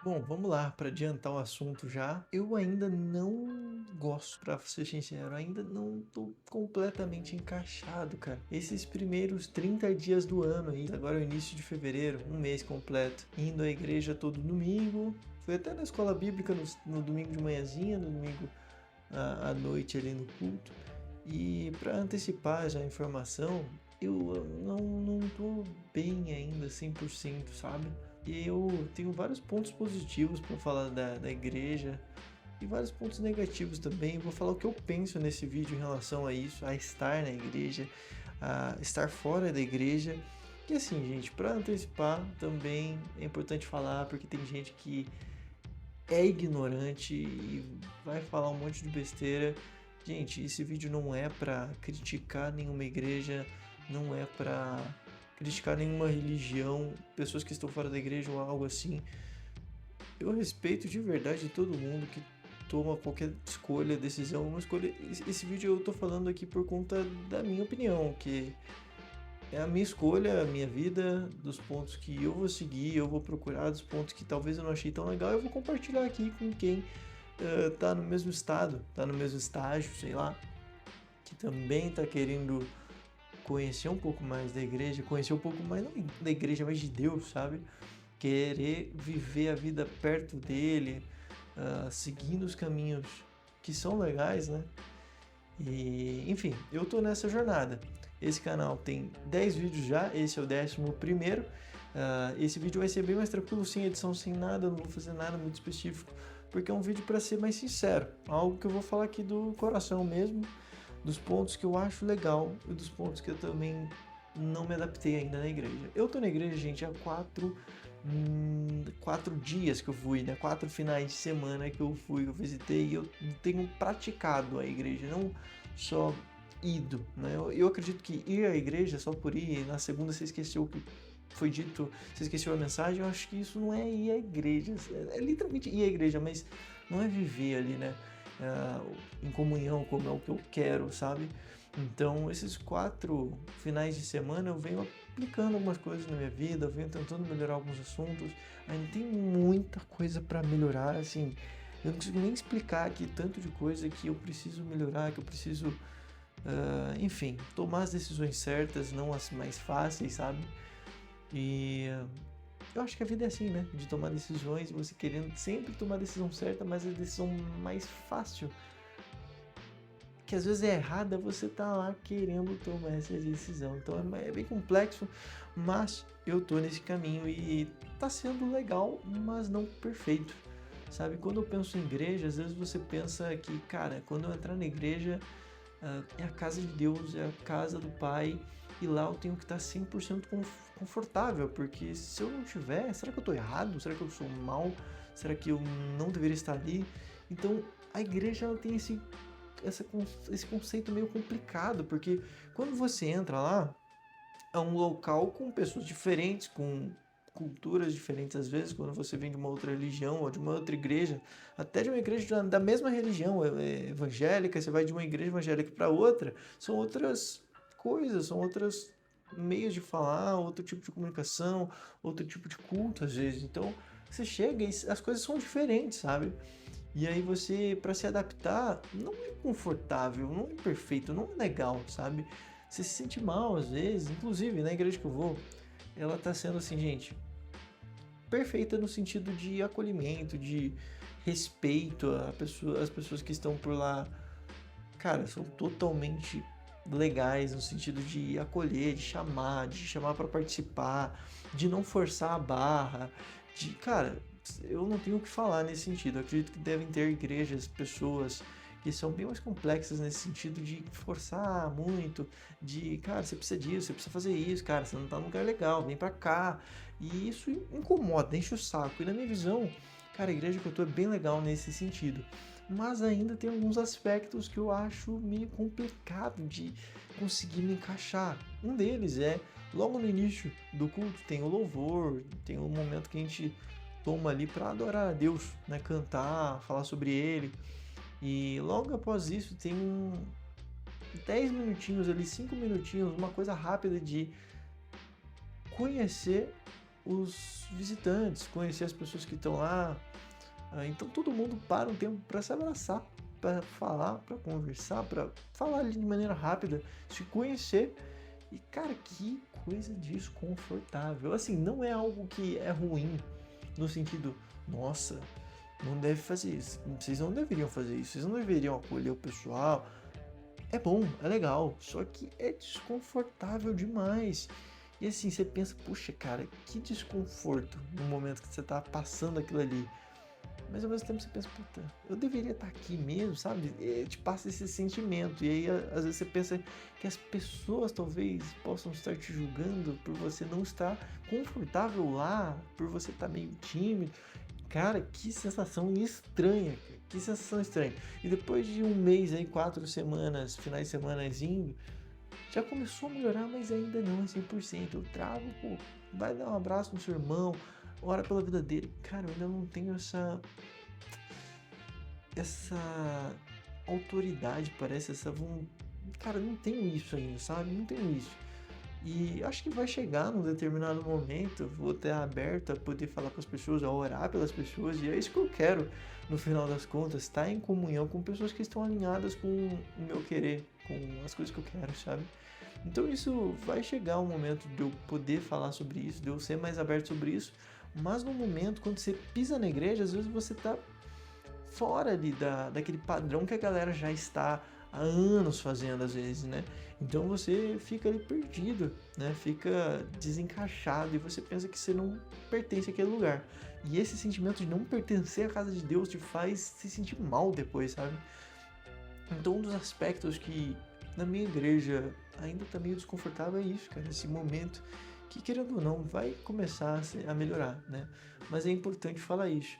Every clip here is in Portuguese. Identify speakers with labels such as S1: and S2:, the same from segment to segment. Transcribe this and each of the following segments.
S1: Bom, vamos lá, para adiantar o assunto já. Eu ainda não gosto, pra ser sincero, ainda não tô completamente encaixado, cara. Esses primeiros 30 dias do ano aí, agora é o início de fevereiro, um mês completo, indo à igreja todo domingo. Fui até na escola bíblica no domingo de manhãzinha, no domingo à noite ali no culto. E para antecipar já a informação, eu não tô bem ainda 100%, sabe? E eu tenho vários pontos positivos para falar da igreja e vários pontos negativos também. Vou falar o que eu penso nesse vídeo em relação a isso, a estar na igreja, a estar fora da igreja. E assim, gente, para antecipar também é importante falar porque tem gente que é ignorante e vai falar um monte de besteira. Gente, esse vídeo não é para criticar nenhuma igreja, não é para criticar nenhuma religião, pessoas que estão fora da igreja ou algo assim. Eu respeito de verdade todo mundo que toma qualquer escolha, decisão, uma escolha. Esse vídeo eu tô falando aqui por conta da minha opinião, que é a minha escolha, a minha vida, dos pontos que eu vou seguir, eu vou procurar, dos pontos que talvez eu não achei tão legal, eu vou compartilhar aqui com quem tá no mesmo estado, tá no mesmo estágio, sei lá, que também tá querendo conhecer um pouco mais da igreja, conhecer um pouco mais não da igreja, mas de Deus, sabe? Querer viver a vida perto dele, seguindo os caminhos que são legais, né? E, enfim, eu tô nessa jornada. Esse canal tem 10 vídeos já, esse é o 11º. Esse vídeo vai ser bem mais tranquilo, sem edição, sem nada, não vou fazer nada muito específico, porque é um vídeo para ser mais sincero, algo que eu vou falar aqui do coração mesmo, dos pontos que eu acho legal e dos pontos que eu também não me adaptei ainda na igreja. Eu tô na igreja, gente, há 4 dias que eu fui, né? 4 finais de semana que eu fui, eu visitei e eu tenho praticado a igreja, não só ido, né? Eu acredito que ir à igreja só por ir, na segunda você esqueceu o que foi dito, você esqueceu a mensagem, eu acho que isso não é ir à igreja, é literalmente ir à igreja, mas não é viver ali, né? Em comunhão como é o que eu quero, sabe? Então, esses 4 finais de semana eu venho aplicando algumas coisas na minha vida, eu venho tentando melhorar alguns assuntos. Ainda tem muita coisa para melhorar, assim. Eu não consigo nem explicar aqui tanto de coisa que eu preciso melhorar, que eu preciso, enfim, tomar as decisões certas, não as mais fáceis, sabe? E eu acho que a vida é assim, né? De tomar decisões, você querendo sempre tomar a decisão certa, mas a decisão mais fácil, que às vezes é errada, você tá lá querendo tomar essa decisão. Então é bem complexo, mas eu tô nesse caminho e tá sendo legal, mas não perfeito. Sabe, quando eu penso em igreja, às vezes você pensa que, cara, quando eu entrar na igreja, é a casa de Deus, é a casa do Pai, e lá eu tenho que estar 100% confortável, porque se eu não tiver, será que eu estou errado? Será que eu sou mal? Será que eu não deveria estar ali? Então, a igreja ela tem esse conceito meio complicado, porque quando você entra lá, é um local com pessoas diferentes, com culturas diferentes às vezes, quando você vem de uma outra religião ou de uma outra igreja, até de uma igreja da mesma religião evangélica, você vai de uma igreja evangélica para outra, são outras coisas, são outros meios de falar, outro tipo de comunicação, outro tipo de culto às vezes. Então, você chega e as coisas são diferentes, sabe? E aí você, para se adaptar, não é confortável, não é perfeito, não é legal, sabe? Você se sente mal às vezes, inclusive na igreja que eu vou, ela tá sendo assim, gente, perfeita no sentido de acolhimento, de respeito às pessoas que estão por lá. Cara, são totalmente legais no sentido de acolher, de chamar para participar, de não forçar a barra, cara, eu não tenho o que falar nesse sentido. Eu acredito que devem ter igrejas, pessoas que são bem mais complexas nesse sentido de forçar muito, de, cara, você precisa disso, você precisa fazer isso, cara, você não tá num lugar legal, vem pra cá. E isso incomoda, enche o saco. E na minha visão, cara, a igreja que eu tô é bem legal nesse sentido. Mas ainda tem alguns aspectos que eu acho meio complicado de conseguir me encaixar. Um deles é, logo no início do culto, tem o louvor, tem um momento que a gente toma ali para adorar a Deus, né? Cantar, falar sobre Ele. E logo após isso tem 10 minutinhos ali, 5 minutinhos, uma coisa rápida de conhecer os visitantes, conhecer as pessoas que estão lá. Então todo mundo para um tempo para se abraçar, para falar, para conversar, para falar ali de maneira rápida, se conhecer. E cara, que coisa desconfortável. Assim, não é algo que é ruim no sentido, nossa, não deve fazer isso, vocês não deveriam fazer isso, vocês não deveriam acolher o pessoal. É bom, é legal, só que é desconfortável demais. E assim, você pensa, puxa, cara, que desconforto no momento que você tá passando aquilo ali. Mas ao mesmo tempo você pensa, puta, eu deveria estar aqui mesmo, sabe? E te passa esse sentimento. E aí às vezes você pensa que as pessoas talvez possam estar te julgando por você não estar confortável lá, por você estar meio tímido. Cara, que sensação estranha, cara. Que sensação estranha. E depois de um mês aí, 4 semanas, finais de semana indo, já começou a melhorar, mas ainda não é 100%. Eu travo, pô, vai dar um abraço no seu irmão, ora pela vida dele. Cara, eu ainda não tenho essa autoridade, parece, cara, não tenho isso ainda, sabe? Não tenho isso. E acho que vai chegar num determinado momento, eu vou estar aberto a poder falar com as pessoas, a orar pelas pessoas, e é isso que eu quero, no final das contas, estar em comunhão com pessoas que estão alinhadas com o meu querer, com as coisas que eu quero, sabe? Então isso vai chegar um momento de eu poder falar sobre isso, de eu ser mais aberto sobre isso, mas no momento, quando você pisa na igreja, às vezes você tá fora ali daquele padrão que a galera já está há anos fazendo às vezes, né? Então você fica ali perdido, né? Fica desencaixado e você pensa que você não pertence àquele lugar. E esse sentimento de não pertencer à casa de Deus te faz se sentir mal depois, sabe? Então um dos aspectos que na minha igreja ainda tá meio desconfortável é isso, cara, esse momento que querendo ou não vai começar a melhorar, né? Mas é importante falar isso.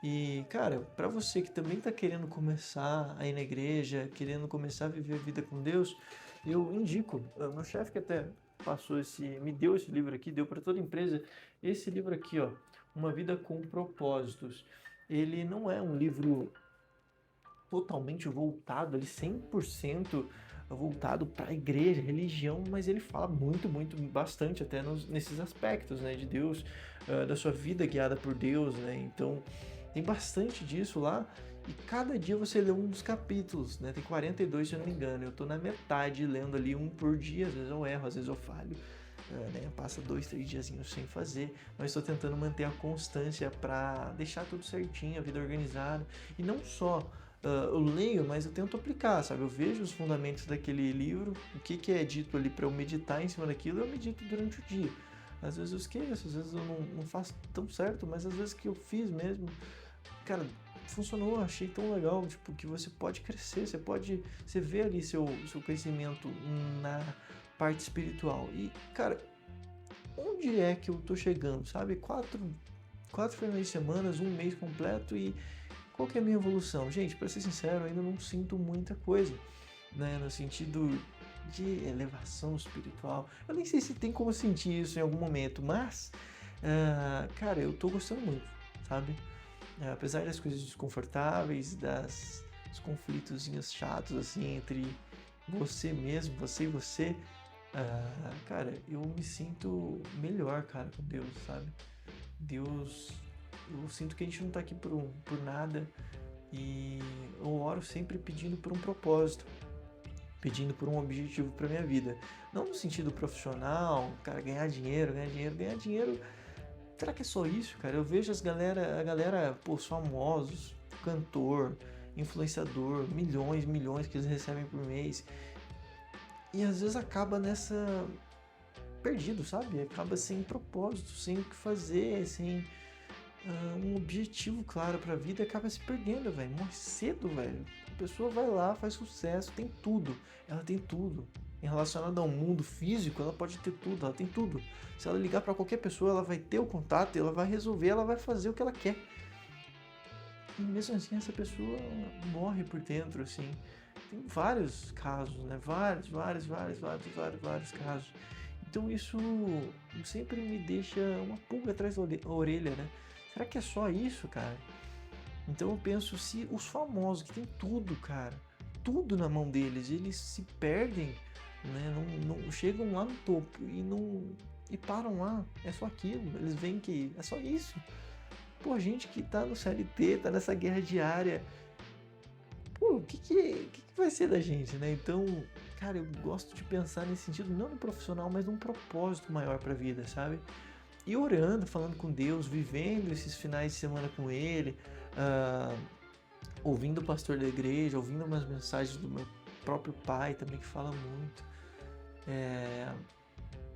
S1: E, cara, para você que também tá querendo começar a ir na igreja, querendo começar a viver a vida com Deus, eu indico, meu chefe que até me deu esse livro aqui, deu para toda a empresa, esse livro aqui, ó, Uma Vida com Propósitos. Ele não é um livro totalmente voltado, ele 100% voltado para a igreja, religião, mas ele fala muito, bastante até nesses aspectos, né, de Deus, da sua vida guiada por Deus, né, então tem bastante disso lá, e cada dia você lê um dos capítulos, né, tem 42 se eu não me engano, eu tô na metade lendo ali um por dia, às vezes eu erro, às vezes eu falho, né, passa 2, 3 diazinhos sem fazer, mas estou tentando manter a constância para deixar tudo certinho, a vida organizada, e não só eu leio, mas eu tento aplicar, sabe? Eu vejo os fundamentos daquele livro, o que é dito ali para eu meditar em cima daquilo, eu medito durante o dia. Às vezes eu esqueço, às vezes eu não faço tão certo, mas às vezes que eu fiz mesmo, cara, funcionou, achei tão legal, tipo, que você pode crescer, você vê ali seu crescimento na parte espiritual. E, cara, onde é que eu tô chegando, sabe? Quatro finais de semana, um mês completo e qual que é a minha evolução? Gente, para ser sincero, eu ainda não sinto muita coisa, né? No sentido de elevação espiritual. Eu nem sei se tem como sentir isso em algum momento, mas, cara, eu tô gostando muito, sabe? Apesar das coisas desconfortáveis, dos conflitozinhos chatos, assim, entre você mesmo, você e você, cara, eu me sinto melhor, cara, com Deus, sabe? Deus, eu sinto que a gente não tá aqui por nada e eu oro sempre pedindo por um propósito, pedindo por um objetivo para minha vida. Não no sentido profissional, cara, ganhar dinheiro. Será que é só isso, cara? Eu vejo a galera, pô, os famosos, cantor, influenciador, milhões que eles recebem por mês. E às vezes acaba nessa perdido, sabe? Acaba sem propósito, sem o que fazer, sem um objetivo claro pra vida e acaba se perdendo, velho. Morre cedo, velho. A pessoa vai lá, faz sucesso, tem tudo. Ela tem tudo. Em relacionado ao mundo físico, ela pode ter tudo, ela tem tudo. Se ela ligar pra qualquer pessoa, ela vai ter o contato, ela vai resolver, ela vai fazer o que ela quer. E mesmo assim, essa pessoa morre por dentro, assim. Tem vários casos, né? Vários casos. Então isso sempre me deixa uma pulga atrás da orelha, né? Será que é só isso, cara? Então eu penso, se os famosos que tem tudo, cara, tudo na mão deles, eles se perdem, né? Não chegam lá no topo e e param lá, é só aquilo, eles veem que é só isso. Pô, gente que tá no CLT, tá nessa guerra diária, pô, o que vai ser da gente, né? Então, cara, eu gosto de pensar nesse sentido, não no profissional, mas num propósito maior pra vida, sabe? E orando, falando com Deus, vivendo esses finais de semana com Ele, ah, ouvindo o pastor da igreja, ouvindo umas mensagens do meu próprio pai também, que fala muito. É,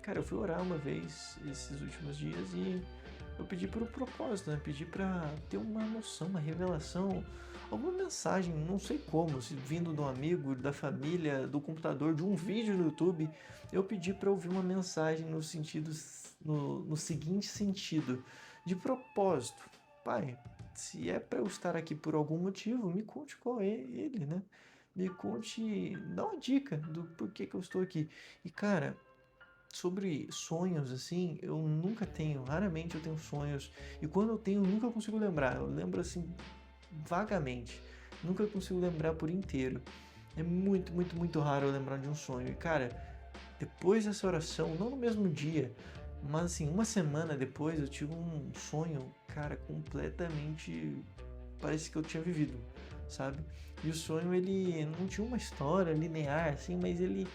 S1: cara, eu fui orar uma vez esses últimos dias e eu pedi por um propósito, né? Pedi para ter uma noção, uma revelação, alguma mensagem, não sei como, se vindo de um amigo, da família, do computador, de um vídeo no YouTube, eu pedi para ouvir uma mensagem no sentido, no seguinte sentido, de propósito. Pai, se é para eu estar aqui por algum motivo, me conte qual é ele, né? Me conte, dá uma dica do porquê que eu estou aqui. E cara, sobre sonhos, assim, eu nunca tenho, raramente eu tenho sonhos. E quando eu tenho, eu nunca consigo lembrar. Eu lembro assim, vagamente. Nunca consigo lembrar por inteiro. É muito, muito, muito raro eu lembrar de um sonho. E cara, depois dessa oração, não no mesmo dia, mas assim, uma semana depois eu tive um sonho, cara, completamente. Parece que eu tinha vivido, sabe? E o sonho, ele não tinha uma história linear, assim, mas ele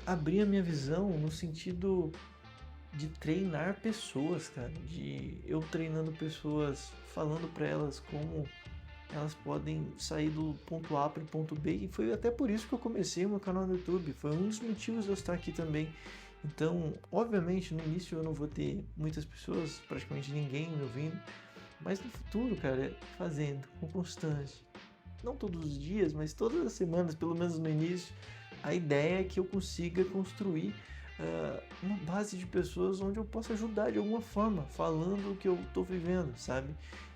S1: abrir a minha visão no sentido de treinar pessoas, cara, de eu treinando pessoas, falando para elas como elas podem sair do ponto A para o ponto B, e foi até por isso que eu comecei o meu canal no YouTube, foi um dos motivos de eu estar aqui também. Então, obviamente, no início eu não vou ter muitas pessoas, praticamente ninguém me ouvindo, mas no futuro, cara, fazendo com constância, não todos os dias, mas todas as semanas, pelo menos no início, a ideia é que eu consiga construir uma base de pessoas onde eu possa ajudar de alguma forma, falando o que eu estou vivendo, sabe?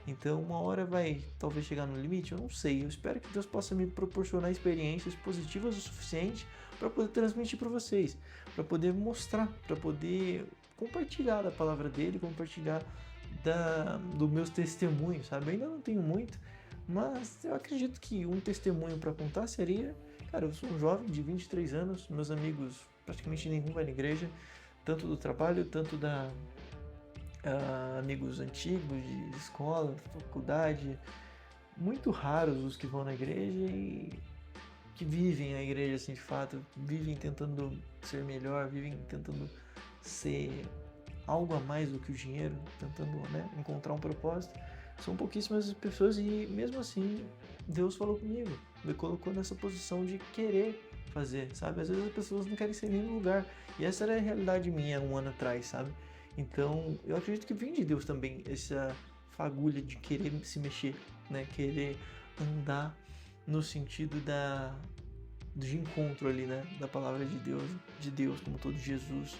S1: Então, uma hora vai talvez chegar no limite, eu não sei. Eu espero que Deus possa me proporcionar experiências positivas o suficiente para poder transmitir para vocês, para poder mostrar, para poder compartilhar da palavra dele, compartilhar dos meus testemunhos, sabe? Eu ainda não tenho muito, mas eu acredito que um testemunho para contar seria, cara, eu sou um jovem de 23 anos, meus amigos praticamente nenhum vai na igreja, tanto do trabalho, tanto da amigos antigos de escola, faculdade, muito raros os que vão na igreja e que vivem a igreja assim de fato, vivem tentando ser melhor, vivem tentando ser algo a mais do que o dinheiro, tentando, né, encontrar um propósito. São pouquíssimas as pessoas e mesmo assim Deus falou comigo, me colocou nessa posição de querer fazer, sabe? Às vezes as pessoas não querem ser nem no lugar e essa era a realidade minha um ano atrás, sabe? Então eu acredito que vem de Deus também essa fagulha de querer se mexer, né? Querer andar no sentido de encontro ali, né? Da palavra de Deus como todo Jesus.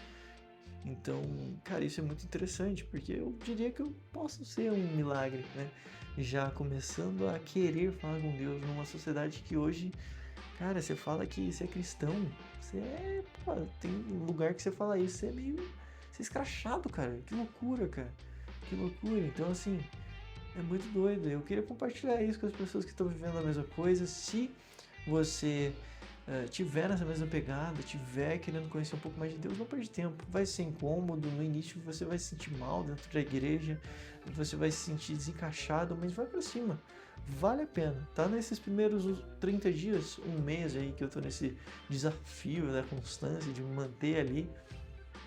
S1: Então, cara, isso é muito interessante, porque eu diria que eu posso ser um milagre, né? Já começando a querer falar com Deus numa sociedade que hoje, cara, você fala que você é cristão, você é, pô, tem lugar que você fala isso, você é meio, você é escrachado, cara. Que loucura, cara. Que loucura. Então, assim, é muito doido. Eu queria compartilhar isso com as pessoas que estão vivendo a mesma coisa. Se você tiver nessa mesma pegada, tiver querendo conhecer um pouco mais de Deus, não perde tempo. Vai ser incômodo, no início você vai se sentir mal dentro da igreja, você vai se sentir desencaixado, mas vai pra cima. Vale a pena, tá? Nesses primeiros 30 dias, um mês aí que eu tô nesse desafio da constância, de me manter ali.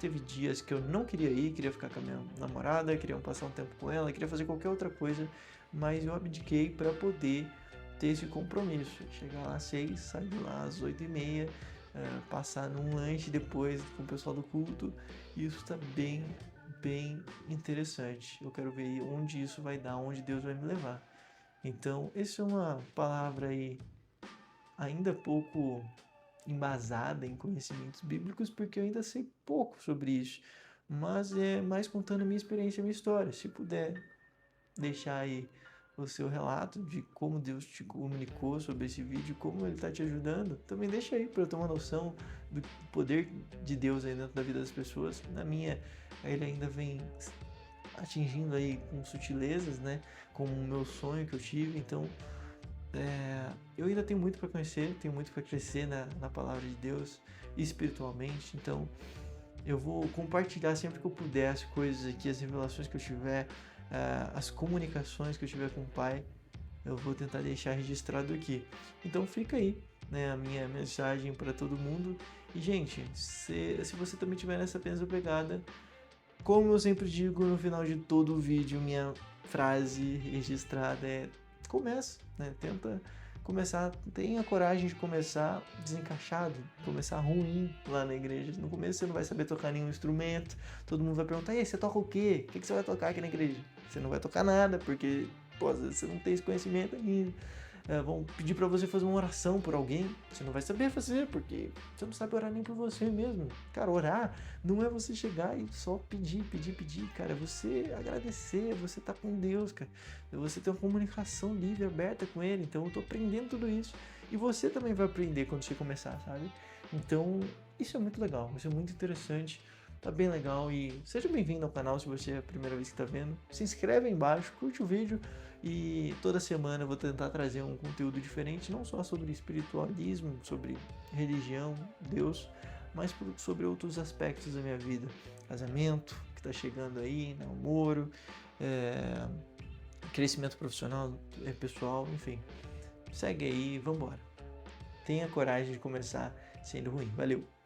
S1: Teve dias que eu não queria ir, queria ficar com a minha namorada, queria passar um tempo com ela, queria fazer qualquer outra coisa, mas eu abdiquei para poder ter esse compromisso. Chegar lá às 6, sair de lá às 8h30, passar num lanche depois com o pessoal do culto. E isso está bem, bem interessante. Eu quero ver onde isso vai dar, onde Deus vai me levar. Então, essa é uma palavra aí ainda pouco embasada em conhecimentos bíblicos, porque eu ainda sei pouco sobre isso. Mas é mais contando a minha experiência, a minha história. Se puder deixar aí o seu relato de como Deus te comunicou sobre esse vídeo, como ele está te ajudando, também deixa aí para eu ter uma noção do poder de Deus aí dentro da vida das pessoas. Na minha, ele ainda vem atingindo aí com sutilezas, né, como o meu sonho que eu tive. Então, eu ainda tenho muito para conhecer, tenho muito para crescer na palavra de Deus espiritualmente. Então, Eu vou compartilhar sempre que eu puder as coisas aqui, as revelações que eu tiver, as comunicações que eu tiver com o Pai, eu vou tentar deixar registrado aqui. Então fica aí, né, a minha mensagem para todo mundo. E, gente, se você também tiver nessa mesma pegada, como eu sempre digo no final de todo o vídeo, minha frase registrada é: começa, né? Tenta começar, tenha coragem de começar desencaixado, começar ruim lá na igreja. No começo você não vai saber tocar nenhum instrumento, todo mundo vai perguntar: e aí, você toca o quê? O que você vai tocar aqui na igreja? Você não vai tocar nada, porque, pô, às vezes você não tem esse conhecimento ainda. Vão pedir para você fazer uma oração por alguém, você não vai saber fazer, porque você não sabe orar nem por você mesmo. Cara, orar não é você chegar e só pedir, cara, é você agradecer, você tá com Deus, cara, é você ter uma comunicação livre, aberta com Ele. Então eu tô aprendendo tudo isso, e você também vai aprender quando você começar, sabe? Então isso é muito legal, isso é muito interessante. Tá bem legal, e seja bem-vindo ao canal se você é a primeira vez que tá vendo. Se inscreve aí embaixo, curte o vídeo, e toda semana eu vou tentar trazer um conteúdo diferente, não só sobre espiritualismo, sobre religião, Deus, mas sobre outros aspectos da minha vida. Casamento, que tá chegando aí, namoro, crescimento profissional, pessoal, enfim. Segue aí, vambora. Tenha coragem de começar sendo ruim. Valeu!